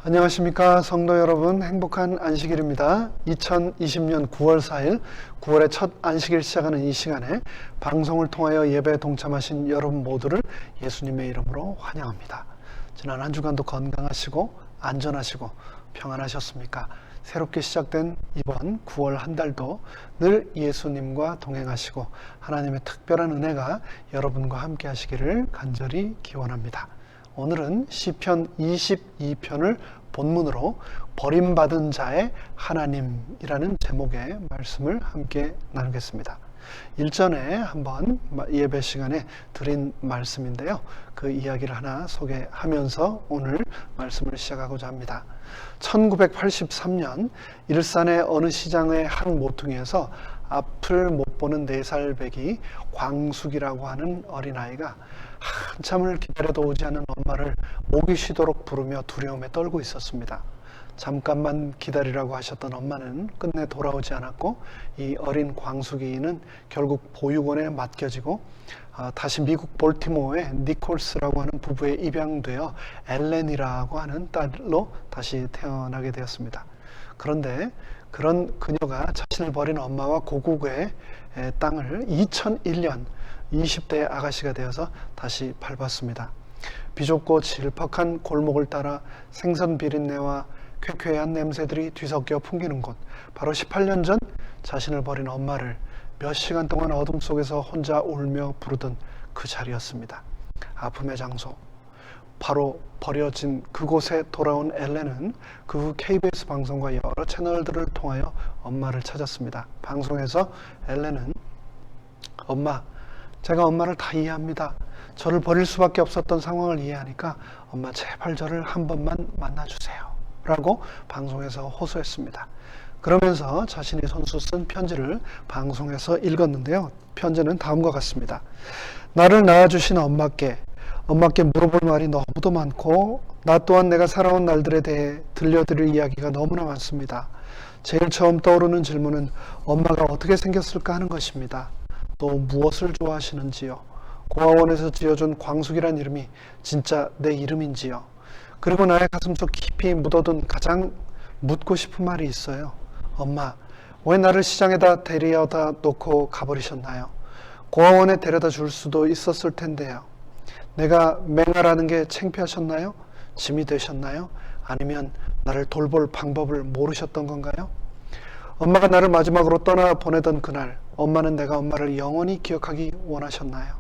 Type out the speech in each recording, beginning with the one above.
안녕하십니까 성도 여러분, 행복한 안식일입니다. 2020년 9월 4일 9월의 첫 안식일 시작하는 이 시간에 방송을 통하여 예배에 동참하신 여러분 모두를 예수님의 이름으로 환영합니다. 지난 한 주간도 건강하시고 안전하시고 평안하셨습니까? 새롭게 시작된 이번 9월 한 달도 늘 예수님과 동행하시고 하나님의 특별한 은혜가 여러분과 함께 하시기를 간절히 기원합니다. 오늘은 시편 22편을 본문으로 버림받은 자의 하나님이라는 제목의 말씀을 함께 나누겠습니다. 일전에 한번 예배 시간에 드린 말씀인데요. 그 이야기를 하나 소개하면서 오늘 말씀을 시작하고자 합니다. 1983년 일산의 어느 시장의 한 모퉁이에서 앞을 못 보는 4살 배기 광숙이라고 하는 어린아이가 한참을 기다려도 오지 않는 엄마를 목이 쉬도록 부르며 두려움에 떨고 있었습니다. 잠깐만 기다리라고 하셨던 엄마는 끝내 돌아오지 않았고 이 어린 광숙이는 결국 보육원에 맡겨지고 다시 미국 볼티모어의 니콜스라고 하는 부부에 입양되어 엘렌이라고 하는 딸로 다시 태어나게 되었습니다. 그런데 그런 그녀가 자신을 버린 엄마와 고국의 땅을 2001년 20대의 아가씨가 되어서 다시 밟았습니다. 비좁고 질퍽한 골목을 따라 생선 비린내와 쾌쾌한 냄새들이 뒤섞여 풍기는 곳, 바로 18년 전 자신을 버린 엄마를 몇 시간 동안 어둠 속에서 혼자 울며 부르던 그 자리였습니다. 아픔의 장소, 바로 버려진 그곳에 돌아온 엘렌은 그 후 KBS 방송과 여러 채널들을 통하여 엄마를 찾았습니다. 방송에서 엘렌은 엄마, 제가 엄마를 다 이해합니다. 저를 버릴 수밖에 없었던 상황을 이해하니까 엄마 제발 저를 한 번만 만나주세요 라고 방송에서 호소했습니다. 그러면서 자신이 손수 쓴 편지를 방송에서 읽었는데요. 편지는 다음과 같습니다. 나를 낳아주신 엄마께 물어볼 말이 너무도 많고 나 또한 내가 살아온 날들에 대해 들려드릴 이야기가 너무나 많습니다. 제일 처음 떠오르는 질문은 엄마가 어떻게 생겼을까 하는 것입니다. 또 무엇을 좋아하시는지요? 고아원에서 지어준 광숙이란 이름이 진짜 내 이름인지요? 그리고 나의 가슴속 깊이 묻어둔 가장 묻고 싶은 말이 있어요. 엄마, 왜 나를 시장에다 데려다 놓고 가버리셨나요? 고아원에 데려다 줄 수도 있었을 텐데요. 내가 맹아라는 게 창피하셨나요? 짐이 되셨나요? 아니면 나를 돌볼 방법을 모르셨던 건가요? 엄마가 나를 마지막으로 떠나보내던 그날, 엄마는 내가 엄마를 영원히 기억하기 원하셨나요?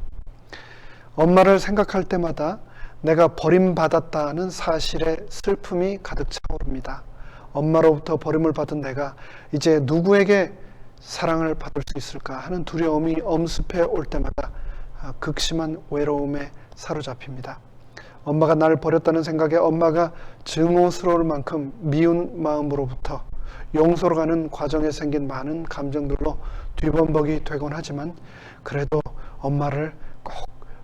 엄마를 생각할 때마다 내가 버림받았다는 사실에 슬픔이 가득 차오릅니다. 엄마로부터 버림을 받은 내가 이제 누구에게 사랑을 받을 수 있을까 하는 두려움이 엄습해 올 때마다 극심한 외로움에 사로잡힙니다. 엄마가 나를 버렸다는 생각에 엄마가 증오스러울 만큼 미운 마음으로부터 용서로 가는 과정에 생긴 많은 감정들로 뒤범벅이 되곤 하지만 그래도 엄마를 꼭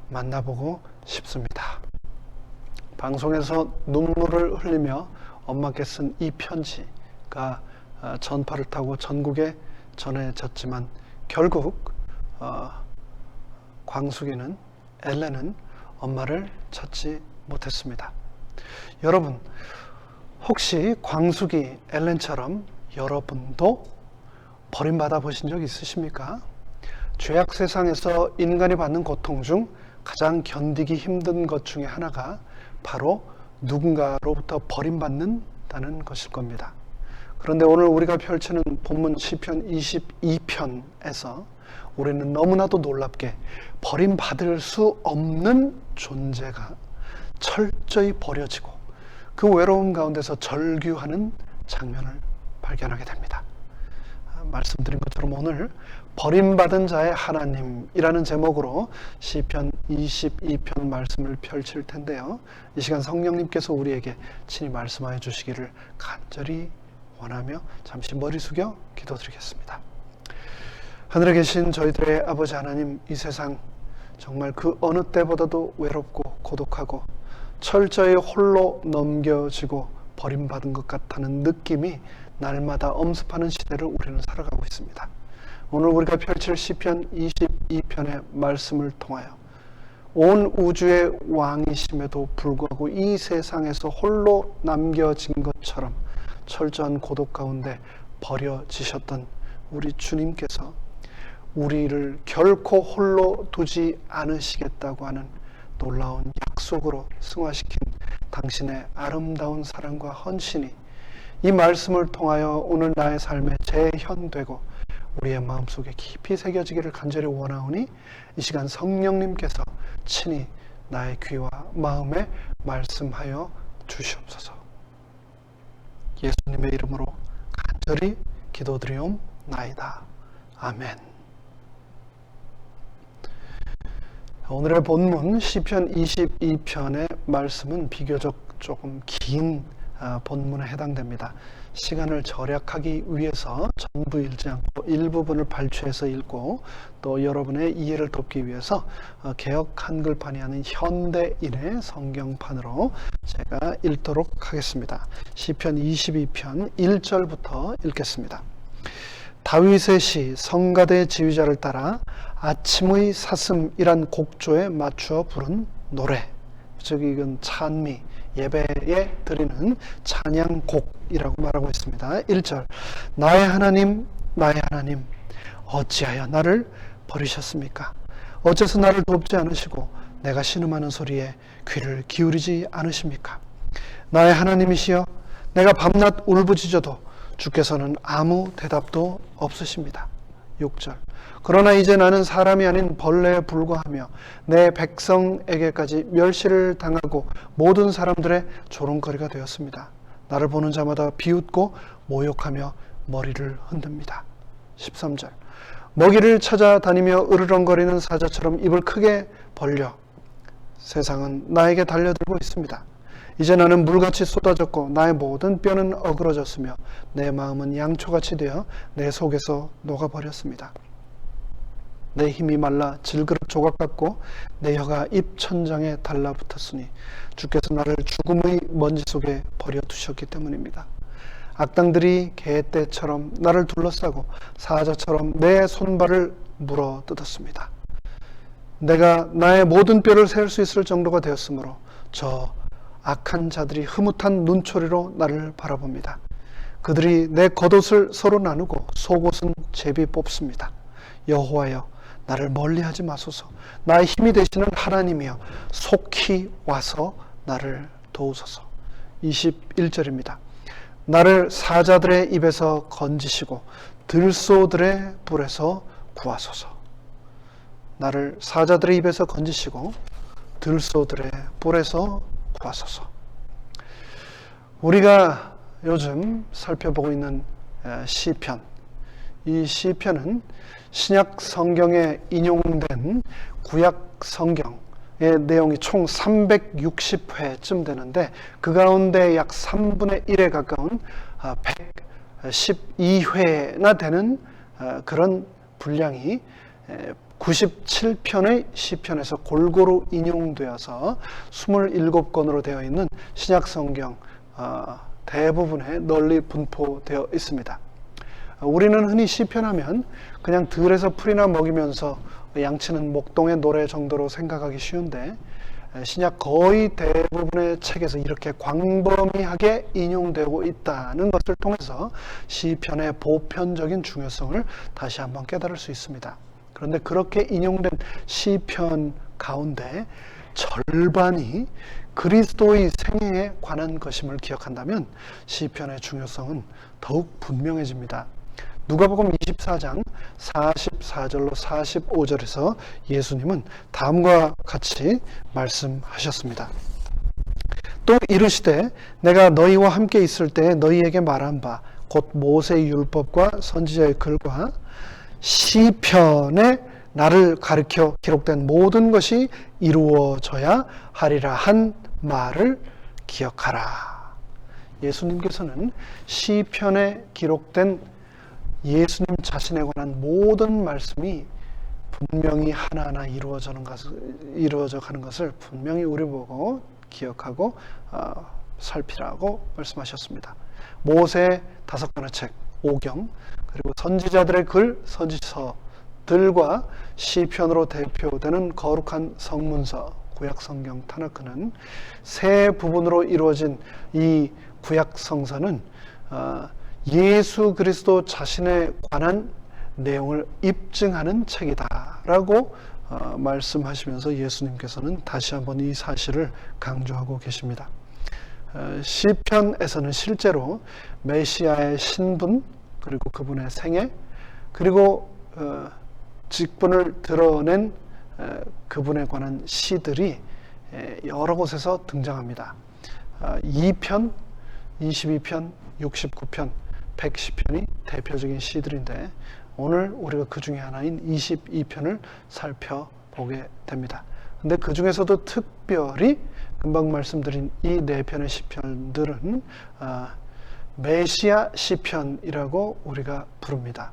만나보고 싶습니다. 방송에서 눈물을 흘리며 엄마께 쓴 이 편지가 전파를 타고 전국에 전해졌지만 결국 광숙이는, 엘렌은 엄마를 찾지 못했습니다. 여러분, 혹시 광숙이, 엘렌처럼 여러분도 버림받아 보신 적 있으십니까? 죄악 세상에서 인간이 받는 고통 중 가장 견디기 힘든 것 중에 하나가 바로 누군가로부터 버림받는다는 것일 겁니다. 그런데 오늘 우리가 펼치는 본문 시편 22편에서 우리는 너무나도 놀랍게 버림받을 수 없는 존재가 철저히 버려지고 그 외로움 가운데서 절규하는 장면을 발견하게 됩니다. 말씀드린 것처럼 오늘 버림받은 자의 하나님이라는 제목으로 시편 22편 말씀을 펼칠 텐데요. 이 시간 성령님께서 우리에게 친히 말씀하여 주시기를 간절히 원하며 잠시 머리 숙여 기도드리겠습니다. 하늘에 계신 저희들의 아버지 하나님, 이 세상 정말 그 어느 때보다도 외롭고 고독하고 철저히 홀로 넘겨지고 버림받은 것 같다는 느낌이 날마다 엄습하는 시대를 우리는 살아가고 있습니다. 오늘 우리가 펼칠 시편 22편의 말씀을 통하여 온 우주의 왕이심에도 불구하고 이 세상에서 홀로 남겨진 것처럼 철저한 고독 가운데 버려지셨던 우리 주님께서 우리를 결코 홀로 두지 않으시겠다고 하는 놀라운 약속으로 승화시킨 당신의 아름다운 사랑과 헌신이 이 말씀을 통하여 오늘 나의 삶에 재현되고 우리의 마음속에 깊이 새겨지기를 간절히 원하오니 이 시간 성령님께서 친히 나의 귀와 마음에 말씀하여 주시옵소서. 예수님의 이름으로 간절히 기도드리옵나이다. 아멘. 오늘의 본문 시편 22편의 말씀은 비교적 조금 긴 본문에 해당됩니다. 시간을 절약하기 위해서 전부 읽지 않고 일부분을 발췌해서 읽고 또 여러분의 이해를 돕기 위해서 개역 한글판이 아닌 현대인의 성경판으로 제가 읽도록 하겠습니다. 시편 22편 1절부터 읽겠습니다. 다윗의 시 성가대 지휘자를 따라 아침의 사슴이란 곡조에 맞추어 부른 노래, 즉 이건 찬미, 예배에 드리는 찬양곡이라고 말하고 있습니다. 1절 나의 하나님 나의 하나님 어찌하여 나를 버리셨습니까? 어째서 나를 돕지 않으시고 내가 신음하는 소리에 귀를 기울이지 않으십니까? 나의 하나님이시여 내가 밤낮 울부짖어도 주께서는 아무 대답도 없으십니다. 6절 그러나 이제 나는 사람이 아닌 벌레에 불과하며 내 백성에게까지 멸시를 당하고 모든 사람들의 조롱거리가 되었습니다. 나를 보는 자마다 비웃고 모욕하며 머리를 흔듭니다. 13절 먹이를 찾아다니며 으르렁거리는 사자처럼 입을 크게 벌려 세상은 나에게 달려들고 있습니다. 이제 나는 물같이 쏟아졌고 나의 모든 뼈는 어그러졌으며 내 마음은 양초같이 되어 내 속에서 녹아버렸습니다. 내 힘이 말라 질그릇 조각 같고 내 혀가 입천장에 달라붙었으니 주께서 나를 죽음의 먼지 속에 버려두셨기 때문입니다. 악당들이 개떼처럼 나를 둘러싸고 사자처럼 내 손발을 물어뜯었습니다. 내가 나의 모든 뼈를 세울 수 있을 정도가 되었으므로 저 악한 자들이 흐뭇한 눈초리로 나를 바라봅니다. 그들이 내 겉옷을 서로 나누고 속옷은 제비 뽑습니다. 여호와여 나를 멀리하지 마소서. 나의 힘이 되시는 하나님이여 속히 와서 나를 도우소서. 21절입니다. 나를 사자들의 입에서 건지시고 들소들의 불에서 구하소서. 나를 사자들의 입에서 건지시고 들소들의 불에서 구하소서. 우리가 요즘 살펴보고 있는 시편, 이 시편은 신약 성경에 인용된 구약 성경의 내용이 총 360회쯤 되는데 그 가운데 약 3분의 1에 가까운 112회나 되는 그런 분량이 97편의 시편에서 골고루 인용되어서 27권으로 되어 있는 신약 성경 대부분에 널리 분포되어 있습니다. 우리는 흔히 시편하면 그냥 들에서 풀이나 먹이면서 양치는 목동의 노래 정도로 생각하기 쉬운데 신약 거의 대부분의 책에서 이렇게 광범위하게 인용되고 있다는 것을 통해서 시편의 보편적인 중요성을 다시 한번 깨달을 수 있습니다. 그런데 그렇게 인용된 시편 가운데 절반이 그리스도의 생애에 관한 것임을 기억한다면 시편의 중요성은 더욱 분명해집니다. 누가복음 24장 44절로 45절에서 예수님은 다음과 같이 말씀하셨습니다. 또 이르시되 내가 너희와 함께 있을 때 너희에게 말한 바 곧 모세의 율법과 선지자의 글과 시편에 나를 가리켜 기록된 모든 것이 이루어져야 하리라 한 말을 기억하라. 예수님께서는 시편에 기록된 예수님 자신에 관한 모든 말씀이 분명히 하나하나 이루어져 가는 것을 분명히 우리 보고 기억하고 살피라고 말씀하셨습니다. 모세의 5권의 책, 오경, 그리고 선지자들의 글, 선지서들과 시편으로 대표되는 거룩한 성문서, 구약성경 타나크는 세 부분으로 이루어진 이 구약성서는 예수 그리스도 자신에 관한 내용을 입증하는 책이다라고 말씀하시면서 예수님께서는 다시 한번 이 사실을 강조하고 계십니다. 시편에서는 실제로 메시아의 신분, 그리고 그분의 생애, 그리고 직분을 드러낸 그분에 관한 시들이 여러 곳에서 등장합니다. 2편, 22편, 69편, 110편이 대표적인 시들인데 오늘 우리가 그 중에 하나인 22편을 살펴보게 됩니다. 근데 그 중에서도 특별히 금방 말씀드린 이 4편의 시편들은 메시아 시편이라고 우리가 부릅니다.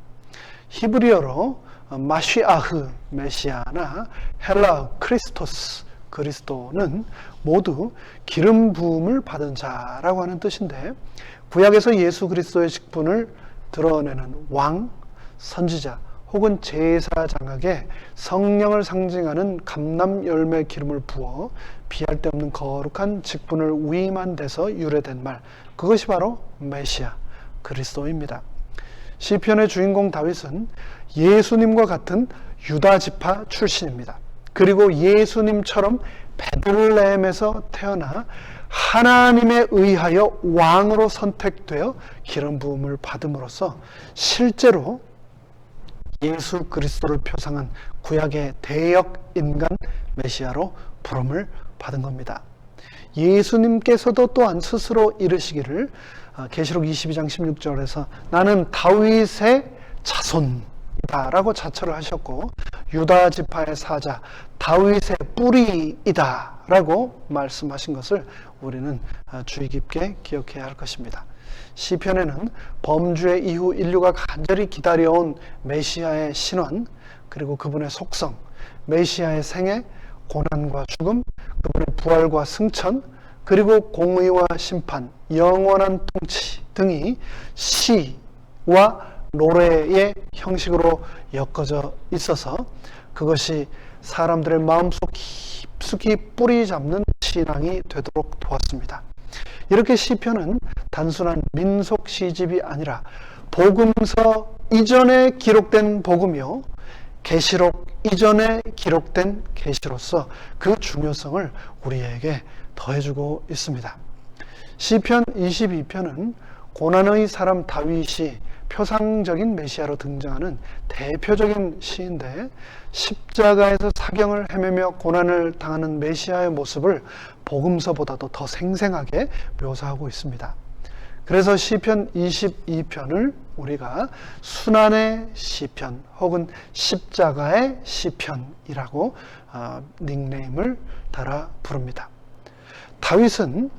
히브리어로 마시아흐 메시아나 헬라어 크리스토스 그리스도는 모두 기름 부음을 받은 자라고 하는 뜻인데, 구약에서 예수 그리스도의 직분을 드러내는 왕, 선지자 혹은 제사장에게 성령을 상징하는 감람 열매 기름을 부어 비할 데 없는 거룩한 직분을 위임한 데서 유래된 말, 그것이 바로 메시아 그리스도입니다. 시편의 주인공 다윗은 예수님과 같은 유다 지파 출신입니다. 그리고 예수님처럼 베들레헴에서 태어나 하나님에 의하여 왕으로 선택되어 기름 부음을 받음으로써 실제로 예수 그리스도를 표상한 구약의 대역 인간 메시아로 부름을 받은 겁니다. 예수님께서도 또한 스스로 이르시기를 계시록 22장 16절에서 나는 다윗의 자손이다 라고 자처를 하셨고, 유다 지파의 사자 다윗의 뿌리이다 라고 말씀하신 것을 우리는 주의 깊게 기억해야 할 것입니다. 시편에는 범죄 이후 인류가 간절히 기다려온 메시아의 신원, 그리고 그분의 속성, 메시아의 생애, 고난과 죽음, 그분의 부활과 승천, 그리고 공의와 심판, 영원한 통치 등이 시와 노래의 형식으로 엮어져 있어서 그것이 사람들의 마음속 깊숙이 뿌리 잡는 신앙이 되도록 도왔습니다. 이렇게 시편은 단순한 민속 시집이 아니라 복음서 이전에 기록된 복음이요, 계시록 이전에 기록된 계시로서 그 중요성을 우리에게 더해주고 있습니다. 시편 22편은 고난의 사람 다윗이 표상적인 메시아로 등장하는 대표적인 시인데, 십자가에서 사경을 헤매며 고난을 당하는 메시아의 모습을 복음서보다도 더 생생하게 묘사하고 있습니다. 그래서 시편 22편을 우리가 순환의 시편 혹은 십자가의 시편이라고 닉네임을 달아 부릅니다. 다윗은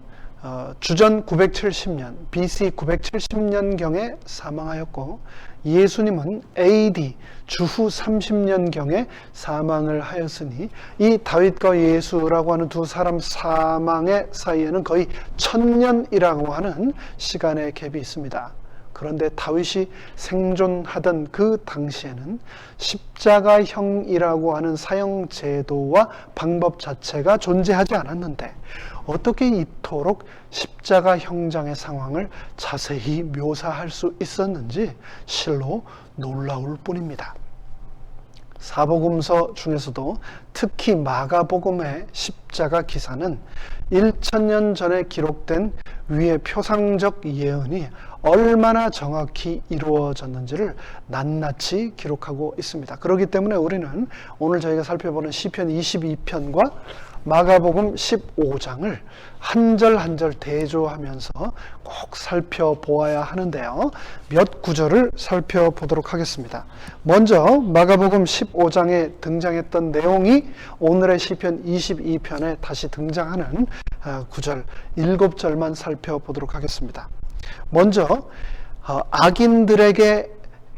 주전 970년, BC 970년경에 사망하였고, 예수님은 AD 주후 30년경에 사망을 하였으니 이 다윗과 예수라고 하는 두 사람 사망의 사이에는 거의 1000년이라고 하는 시간의 갭이 있습니다. 그런데 다윗이 생존하던 그 당시에는 십자가형이라고 하는 사형 제도와 방법 자체가 존재하지 않았는데 어떻게 이토록 십자가 형장의 상황을 자세히 묘사할 수 있었는지 실로 놀라울 뿐입니다. 사복음서 중에서도 특히 마가복음의 십자가 기사는 1000년 전에 기록된 위의 표상적 예언이 얼마나 정확히 이루어졌는지를 낱낱이 기록하고 있습니다. 그렇기 때문에 우리는 오늘 저희가 살펴보는 시편 22편과 마가복음 15장을 한 절 한 절 대조하면서 꼭 살펴보아야 하는데요. 몇 구절을 살펴보도록 하겠습니다. 먼저 마가복음 15장에 등장했던 내용이 오늘의 시편 22편에 다시 등장하는 구절 7절만 살펴보도록 하겠습니다. 먼저 악인들에게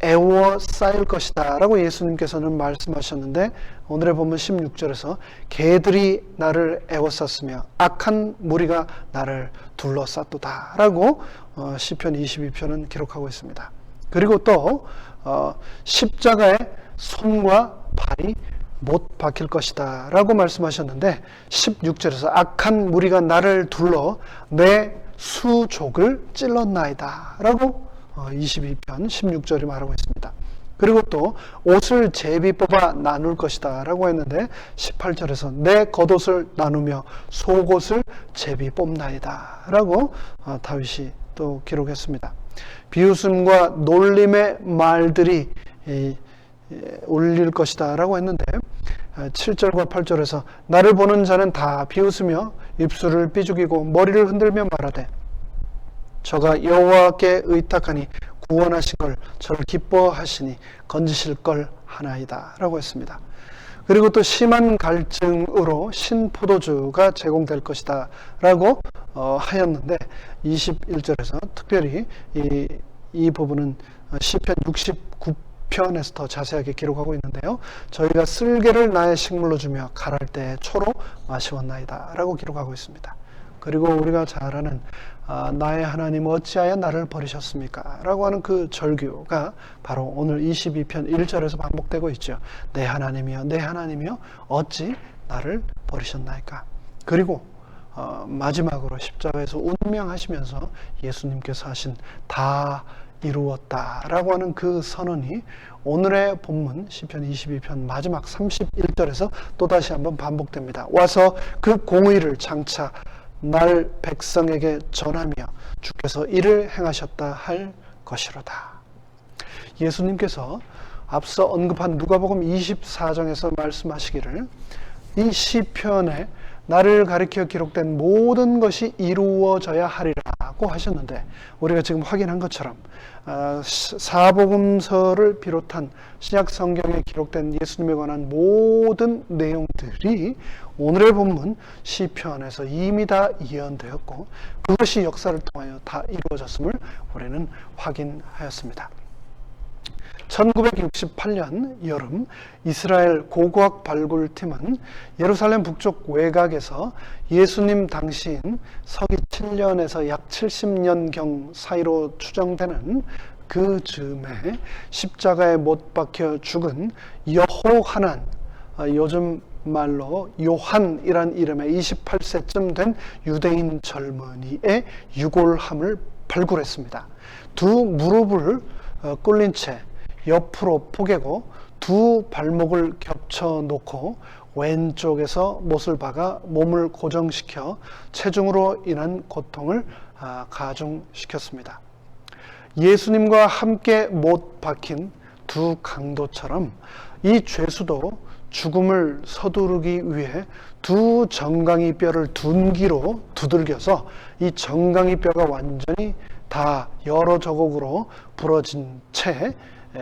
애워싸일 것이다 라고 예수님께서는 말씀하셨는데, 오늘의 본문 16절에서 개들이 나를 애워쌌으며 악한 무리가 나를 둘러쌌도다 라고 시편 22편은 기록하고 있습니다. 그리고 또 십자가에 손과 발이 못 박힐 것이다 라고 말씀하셨는데, 16절에서 악한 무리가 나를 둘러 내 수족을 찔렀나이다 라고 22편 16절이 말하고 있습니다. 그리고 또 옷을 제비 뽑아 나눌 것이다 라고 했는데, 18절에서 내 겉옷을 나누며 속옷을 제비 뽑나이다 라고 다윗이 또 기록했습니다. 비웃음과 놀림의 말들이 울릴 것이다 라고 했는데, 7절과 8절에서 나를 보는 자는 다 비웃으며 입술을 삐죽이고 머리를 흔들며 말하되 저가 여호와께 의탁하니 구원하신 걸 저를 기뻐하시니 건지실 걸 하나이다 라고 했습니다. 그리고 또 심한 갈증으로 신포도주가 제공될 것이다 라고 하였는데, 21절에서 특별히 이 부분은 시편 69편에서 더 자세하게 기록하고 있는데요. 저희가 쓸개를 나의 식물로 주며 갈할 때 초로 마시었나이다 라고 기록하고 있습니다. 그리고 우리가 잘 아는 나의 하나님 어찌하여 나를 버리셨습니까? 라고 하는 그 절규가 바로 오늘 22편 1절에서 반복되고 있죠. 내 하나님이여 내 하나님이여 어찌 나를 버리셨나이까? 그리고 마지막으로 십자가에서 운명하시면서 예수님께서 하신 다 이루었다 라고 하는 그 선언이 오늘의 본문 시편 22편 마지막 31절에서 또다시 한번 반복됩니다. 와서 그 공의를 장차 날 백성에게 전하며 주께서 이를 행하셨다 할 것이로다. 예수님께서 앞서 언급한 누가복음 24장에서 말씀하시기를 이 시편에 나를 가리켜 기록된 모든 것이 이루어져야 하리라고 하셨는데, 우리가 지금 확인한 것처럼 사복음서를 비롯한 신약 성경에 기록된 예수님에 관한 모든 내용들이 오늘의 본문 시편에서 이미 다 예언되었고, 그것이 역사를 통하여 다 이루어졌음을 우리는 확인하였습니다. 1968년 여름 이스라엘 고고학 발굴팀은 예루살렘 북쪽 외곽에서 예수님 당시인 서기 7년에서 약 70년경 사이로 추정되는 그 즈음에 십자가에 못 박혀 죽은 여호하난, 요즘 말로 요한이란 이름의 28세쯤 된 유대인 젊은이의 유골함을 발굴했습니다. 두 무릎을 꿇린 채 옆으로 포개고 두 발목을 겹쳐 놓고 왼쪽에서 못을 박아 몸을 고정시켜 체중으로 인한 고통을 가중시켰습니다. 예수님과 함께 못 박힌 두 강도처럼 이 죄수도 죽음을 서두르기 위해 두 정강이 뼈를 둔기로 두들겨서 이 정강이 뼈가 완전히 다 여러 조각으로 부러진 채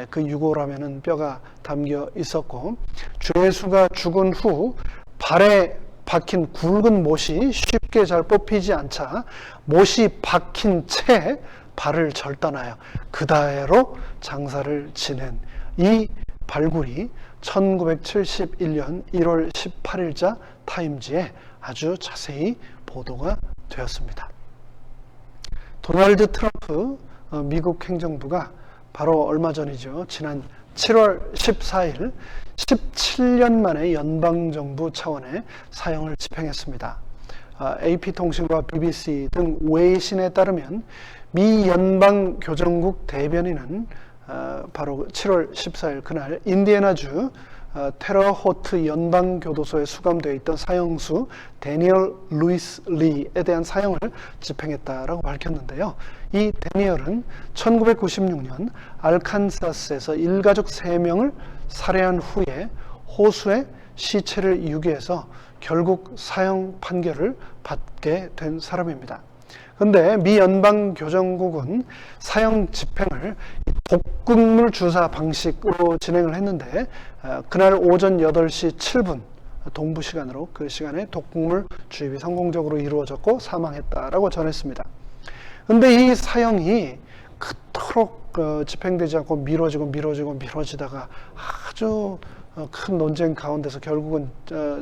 그 유골함에는 뼈가 담겨 있었고, 죄수가 죽은 후 발에 박힌 굵은 못이 쉽게 잘 뽑히지 않자 못이 박힌 채 발을 절단하여 그대로 장사를 지낸 이 발굴이 1971년 1월 18일자 타임지에 아주 자세히 보도가 되었습니다. 도널드 트럼프 미국 행정부가 바로 얼마 전이죠. 지난 7월 14일 17년 만에 연방정부 차원의 사형을 집행했습니다. AP통신과 BBC 등 외신에 따르면 미 연방교정국 대변인은 바로 7월 14일 그날 인디애나주 테러호트 연방교도소에 수감되어 있던 사형수 데니얼 루이스 리에 대한 사형을 집행했다라고 밝혔는데요. 이 데니얼은 1996년 알칸사스에서 일가족 3명을 살해한 후에 호수에 시체를 유기해서 결국 사형 판결을 받게 된 사람입니다. 그런데 미 연방교정국은 사형 집행을 독극물 주사 방식으로 진행을 했는데, 그날 오전 8시 7분 동부 시간으로 그 시간에 독극물 주입이 성공적으로 이루어졌고 사망했다라고 전했습니다. 그런데 이 사형이 그토록 집행되지 않고 미뤄지다가 아주 큰 논쟁 가운데서 결국은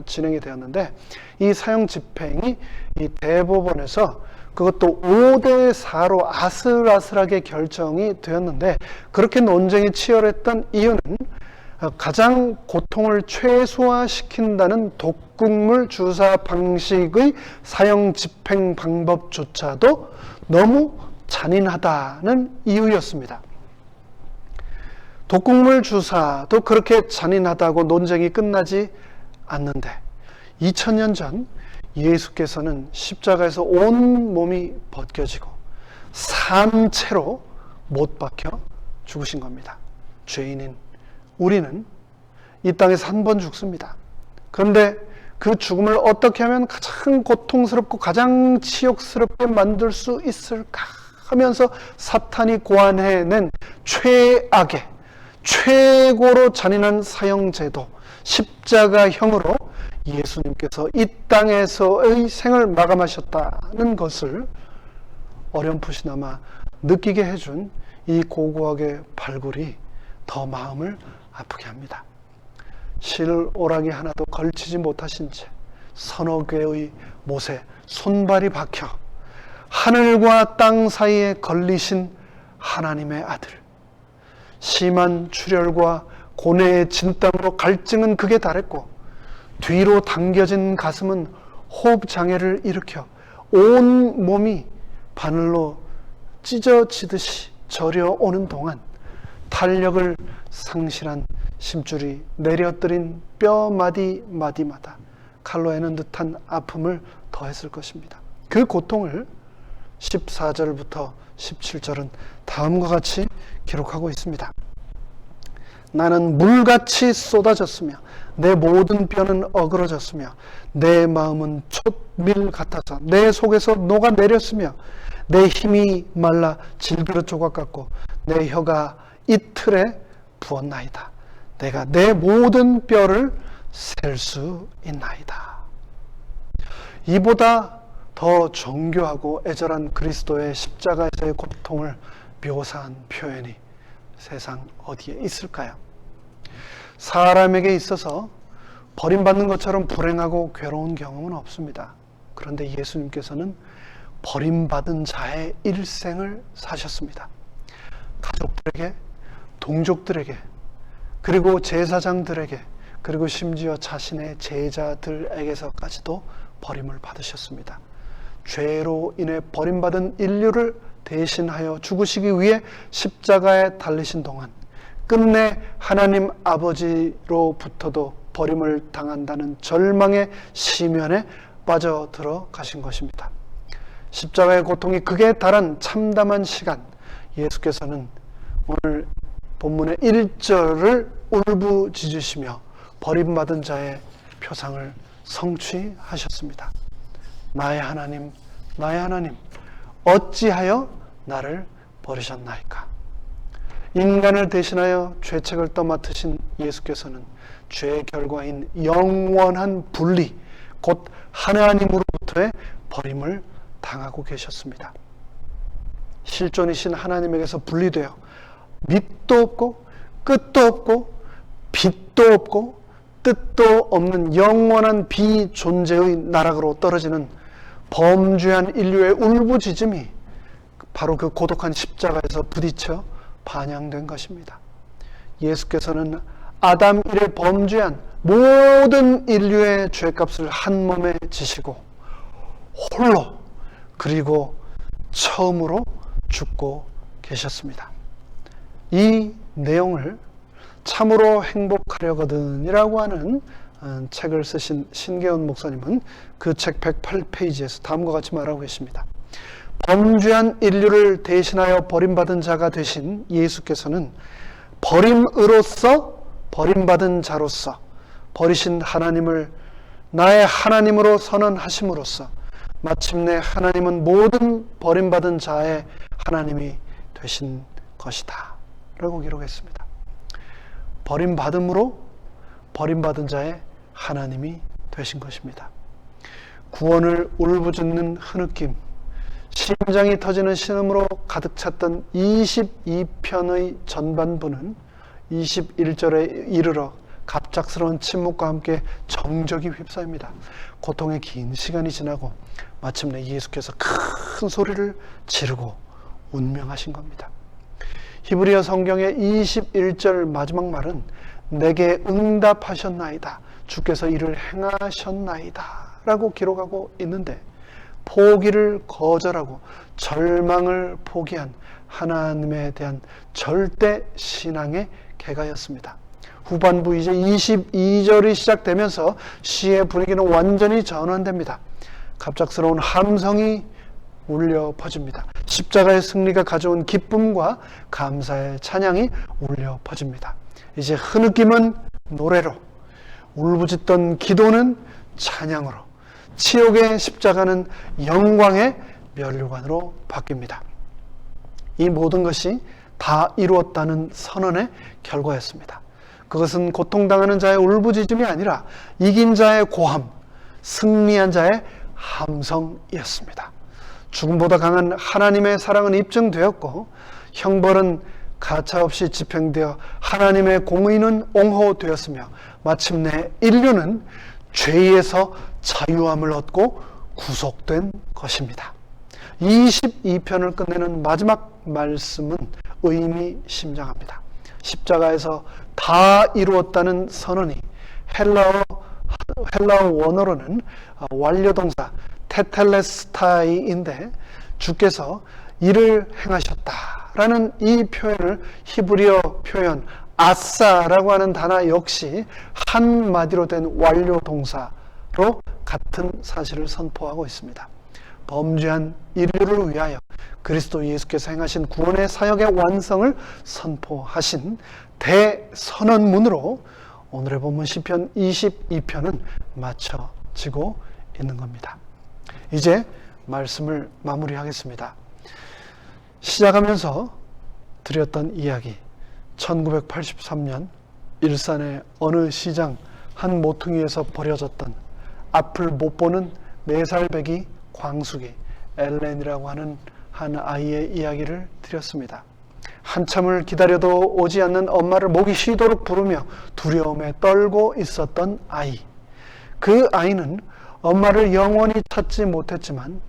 진행이 되었는데, 이 사형 집행이 이 대법원에서 그것도 5대4로 아슬아슬하게 결정이 되었는데, 그렇게 논쟁이 치열했던 이유는 가장 고통을 최소화시킨다는 독극물 주사 방식의 사형 집행 방법조차도 너무 잔인하다는 이유였습니다. 독극물 주사도 그렇게 잔인하다고 논쟁이 끝나지 않는데, 2000년 전 예수께서는 십자가에서 온 몸이 벗겨지고 산채로 못 박혀 죽으신 겁니다. 죄인인 우리는 이 땅에서 한 번 죽습니다. 그런데 그 죽음을 어떻게 하면 가장 고통스럽고 가장 치욕스럽게 만들 수 있을까 하면서 사탄이 고안해낸 최악의 최고로 잔인한 사형제도 십자가형으로 예수님께서 이 땅에서의 생을 마감하셨다는 것을 어렴풋이나마 느끼게 해준 이 고고학의 발굴이 더 마음을 아프게 합니다. 실오라기 하나도 걸치지 못하신 채 서너 개의 못에 손발이 박혀 하늘과 땅 사이에 걸리신 하나님의 아들, 심한 출혈과 고뇌의 진땀으로 갈증은 극에 달했고 뒤로 당겨진 가슴은 호흡장애를 일으켜 온 몸이 바늘로 찢어지듯이 저려오는 동안 탄력을 상실한 심줄이 내려뜨린 뼈 마디마디마다 칼로 에는 듯한 아픔을 더했을 것입니다. 그 고통을 14절부터 17절은 다음과 같이 기록하고 있습니다. 나는 물같이 쏟아졌으며 내 모든 뼈는 어그러졌으며 내 마음은 촛밀 같아서 내 속에서 녹아내렸으며 내 힘이 말라 질그릇 조각 같고 내 혀가 이틀에 부었나이다. 내가 내 모든 뼈를 셀 수 있나이다. 이보다 더 정교하고 애절한 그리스도의 십자가에서의 고통을 묘사한 표현이 세상 어디에 있을까요? 사람에게 있어서 버림받는 것처럼 불행하고 괴로운 경험은 없습니다. 그런데 예수님께서는 버림받은 자의 일생을 사셨습니다. 가족들에게, 동족들에게, 그리고 제사장들에게, 그리고 심지어 자신의 제자들에게서까지도 버림을 받으셨습니다. 죄로 인해 버림받은 인류를 대신하여 죽으시기 위해 십자가에 달리신 동안 끝내 하나님 아버지로부터도 버림을 당한다는 절망의 시면에 빠져들어 가신 것입니다. 십자가의 고통이 극에 달한 참담한 시간, 예수께서는 오늘 본문의 1절을 울부짖으시며 버림받은 자의 표상을 성취하셨습니다. 나의 하나님, 나의 하나님, 어찌하여 나를 버리셨나이까? 인간을 대신하여 죄책을 떠맡으신 예수께서는 죄의 결과인 영원한 분리, 곧 하나님으로부터의 버림을 당하고 계셨습니다. 실존이신 하나님에게서 분리되어 밑도 없고 끝도 없고 빛도 없고 뜻도 없는 영원한 비존재의 나락으로 떨어지는 범죄한 인류의 울부짖음이 바로 그 고독한 십자가에서 부딪혀 반영된 것입니다. 예수께서는 아담 이래 범죄한 모든 인류의 죄값을 한 몸에 지시고 홀로 그리고 처음으로 죽고 계셨습니다. 이 내용을 참으로 행복하려거든이라고 하는 책을 쓰신 신계훈 목사님은 그 책 108페이지에서 다음과 같이 말하고 계십니다. 범죄한 인류를 대신하여 버림받은 자가 되신 예수께서는 버림으로써 버림받은 자로서 버리신 하나님을 나의 하나님으로 선언하심으로써 마침내 하나님은 모든 버림받은 자의 하나님이 되신 것이다 라고 기록했습니다. 버림받음으로 버림받은 자의 하나님이 되신 것입니다. 구원을 울부짖는 흐느낌, 심장이 터지는 신음으로 가득 찼던 22편의 전반부는 21절에 이르러 갑작스러운 침묵과 함께 정적이 휩싸입니다. 고통의 긴 시간이 지나고 마침내 예수께서 큰 소리를 지르고 운명하신 겁니다. 히브리어 성경의 21절 마지막 말은 내게 응답하셨나이다, 주께서 이를 행하셨나이다 라고 기록하고 있는데, 포기를 거절하고 절망을 포기한 하나님에 대한 절대 신앙의 개가였습니다. 후반부 이제 22절이 시작되면서 시의 분위기는 완전히 전환됩니다. 갑작스러운 함성이 울려 퍼집니다. 십자가의 승리가 가져온 기쁨과 감사의 찬양이 울려 퍼집니다. 이제 흐느낌은 노래로, 울부짖던 기도는 찬양으로, 치욕의 십자가는 영광의 면류관으로 바뀝니다. 이 모든 것이 다 이루었다는 선언의 결과였습니다. 그것은 고통당하는 자의 울부짖음이 아니라 이긴 자의 고함, 승리한 자의 함성이었습니다. 죽음보다 강한 하나님의 사랑은 입증되었고, 형벌은 가차없이 집행되어 하나님의 공의는 옹호되었으며, 마침내 인류는 죄에서 자유함을 얻고 구속된 것입니다. 22편을 끝내는 마지막 말씀은 의미심장합니다. 십자가에서 다 이루었다는 선언이 헬라어 원어로는 완료동사 테텔레스타이인데, 주께서 이를 행하셨다라는 이 표현을 히브리어 표현 아싸라고 하는 단어 역시 한마디로 된 완료동사로 같은 사실을 선포하고 있습니다. 범죄한 인류를 위하여 그리스도 예수께서 행하신 구원의 사역의 완성을 선포하신 대선언문으로 오늘의 본문 시편 22편은 마쳐지고 있는 겁니다. 이제 말씀을 마무리하겠습니다. 시작하면서 드렸던 이야기, 1983년 일산의 어느 시장 한 모퉁이에서 버려졌던 앞을 못 보는 4살배기 광숙이 엘렌이라고 하는 한 아이의 이야기를 드렸습니다. 한참을 기다려도 오지 않는 엄마를 목이 쉬도록 부르며 두려움에 떨고 있었던 아이. 그 아이는 엄마를 영원히 찾지 못했지만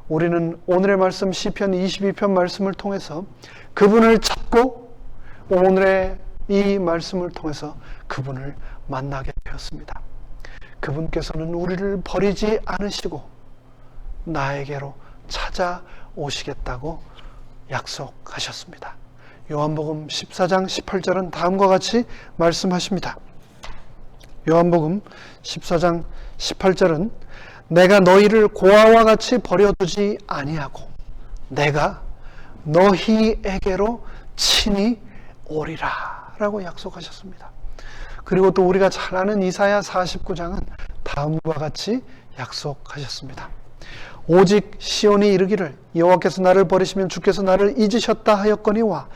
우리는 오늘의 말씀 시편 22편 말씀을 통해서 그분을 찾고 오늘의 이 말씀을 통해서 그분을 만나게 되었습니다. 그분께서는 우리를 버리지 않으시고 나에게로 찾아오시겠다고 약속하셨습니다. 요한복음 14장 18절은 다음과 같이 말씀하십니다. 요한복음 14장 18절은 내가 너희를 고아와 같이 버려두지 아니하고 내가 너희에게로 친히 오리라 라고 약속하셨습니다. 그리고 또 우리가 잘 아는 이사야 49장은 다음과 같이 약속하셨습니다. 오직 시온이 이르기를 여호와께서 나를 버리시면 주께서 나를 잊으셨다 하였거니와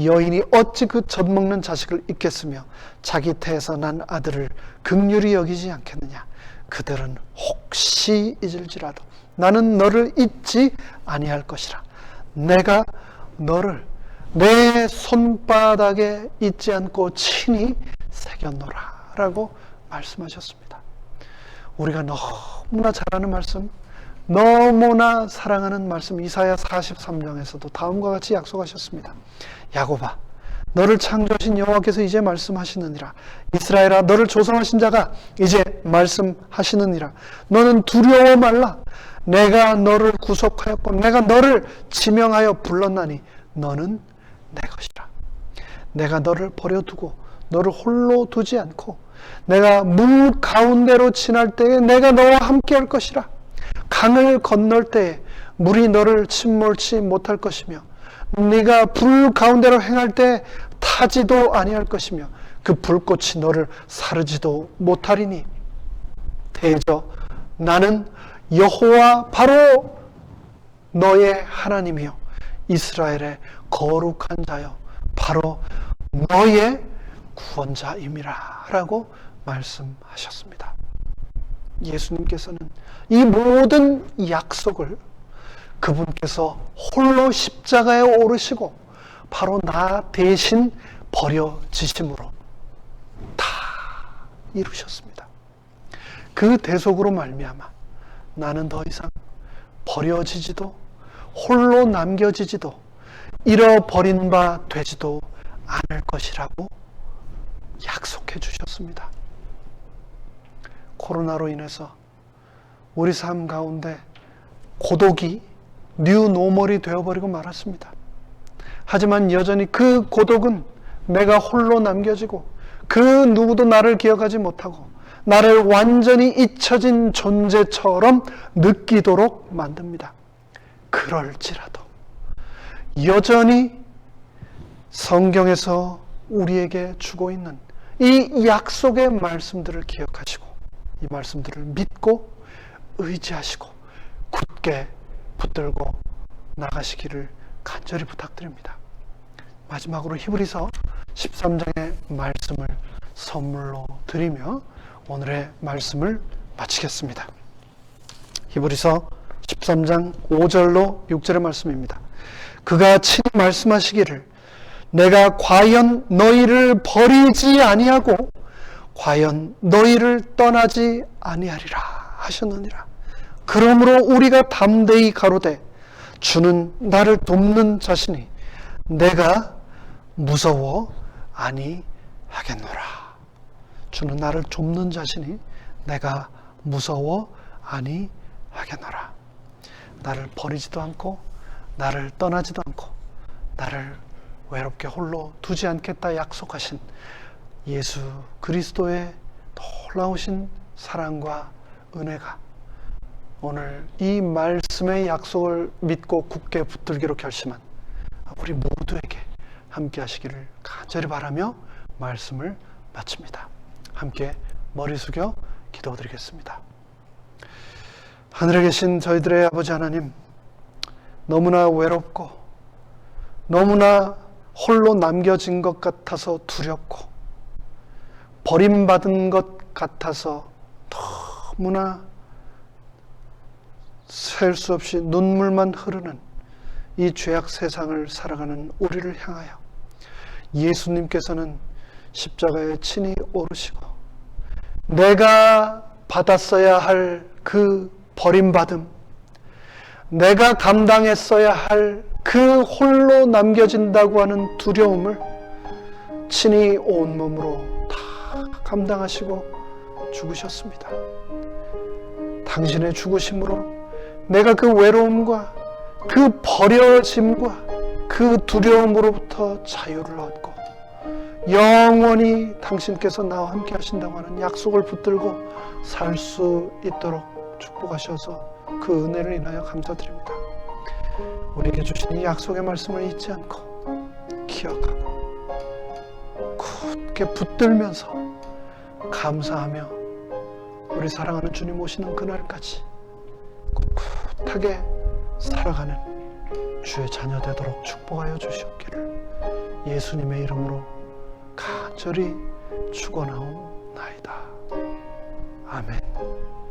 여인이 어찌 그 젖먹는 자식을 잊겠으며 자기 태에서 난 아들을 긍휼히 여기지 않겠느냐. 그들은 혹시 잊을지라도 나는 너를 잊지 아니할 것이라. 내가 너를 내 손바닥에 잊지 않고 친히 새겼노라 라고 말씀하셨습니다. 우리가 너무나 잘 아는 말씀, 너무나 사랑하는 말씀, 이사야 43장에서도 다음과 같이 약속하셨습니다. 야곱아, 너를 창조하신 여호와께서 이제 말씀하시느니라. 이스라엘아, 너를 조성하신 자가 이제 말씀하시느니라. 너는 두려워 말라. 내가 너를 구속하였고 내가 너를 지명하여 불렀나니 너는 내 것이라. 내가 너를 버려두고 너를 홀로 두지 않고 내가 물 가운데로 지날 때에 내가 너와 함께 할 것이라. 강을 건널 때에 물이 너를 침몰치 못할 것이며 네가 불 가운데로 행할 때 타지도 아니할 것이며 그 불꽃이 너를 사르지도 못하리니 대저 나는 여호와 바로 너의 하나님이요 이스라엘의 거룩한 자요 바로 너의 구원자임이라 라고 말씀하셨습니다. 예수님께서는 이 모든 약속을 그분께서 홀로 십자가에 오르시고 바로 나 대신 버려지심으로 다 이루셨습니다. 그 대속으로 말미암아 나는 더 이상 버려지지도 홀로 남겨지지도 잃어버린 바 되지도 않을 것이라고 약속해 주셨습니다. 코로나로 인해서 우리 삶 가운데 고독이 뉴노멀이 되어버리고 말았습니다. 하지만 여전히 그 고독은 내가 홀로 남겨지고 그 누구도 나를 기억하지 못하고 나를 완전히 잊혀진 존재처럼 느끼도록 만듭니다. 그럴지라도 여전히 성경에서 우리에게 주고 있는 이 약속의 말씀들을 기억하시고 이 말씀들을 믿고 의지하시고 굳게 붙들고 나가시기를 간절히 부탁드립니다. 마지막으로 히브리서 13장의 말씀을 선물로 드리며 오늘의 말씀을 마치겠습니다. 히브리서 13장 5절로 6절의 말씀입니다. 그가 친히 말씀하시기를 내가 과연 너희를 버리지 아니하고 과연 너희를 떠나지 아니하리라 하셨느니라. 그러므로 우리가 담대히 가로되 주는 나를 돕는 자시니 내가 무서워 아니하겠노라. 주는 나를 돕는 자시니 내가 무서워 아니하겠노라. 나를 버리지도 않고 나를 떠나지도 않고 나를 외롭게 홀로 두지 않겠다 약속하신 예수 그리스도의 놀라우신 사랑과 은혜가 오늘 이 말씀의 약속을 믿고 굳게 붙들기로 결심한 우리 모두에게 함께 하시기를 간절히 바라며 말씀을 마칩니다. 함께 머리 숙여 기도드리겠습니다. 하늘에 계신 저희들의 아버지 하나님, 너무나 외롭고 너무나 홀로 남겨진 것 같아서 두렵고 버림받은 것 같아서 너무나 셀 수 없이 눈물만 흐르는 이 죄악 세상을 살아가는 우리를 향하여 예수님께서는 십자가에 친히 오르시고 내가 받았어야 할 그 버림받음, 내가 감당했어야 할 그 홀로 남겨진다고 하는 두려움을 친히 온몸으로 다 감당하시고 죽으셨습니다. 당신의 죽으심으로 내가 그 외로움과 그 버려짐과 그 두려움으로부터 자유를 얻고 영원히 당신께서 나와 함께 하신다고 하는 약속을 붙들고 살 수 있도록 축복하셔서 그 은혜를 인하여 감사드립니다. 우리에게 주신 이 약속의 말씀을 잊지 않고 기억하고 굳게 붙들면서 감사하며 우리 사랑하는 주님 오시는 그날까지 꿋꿋하게 살아가는 주의 자녀 되도록 축복하여 주시옵기를 예수님의 이름으로 간절히 축원하옵나이다. 아멘.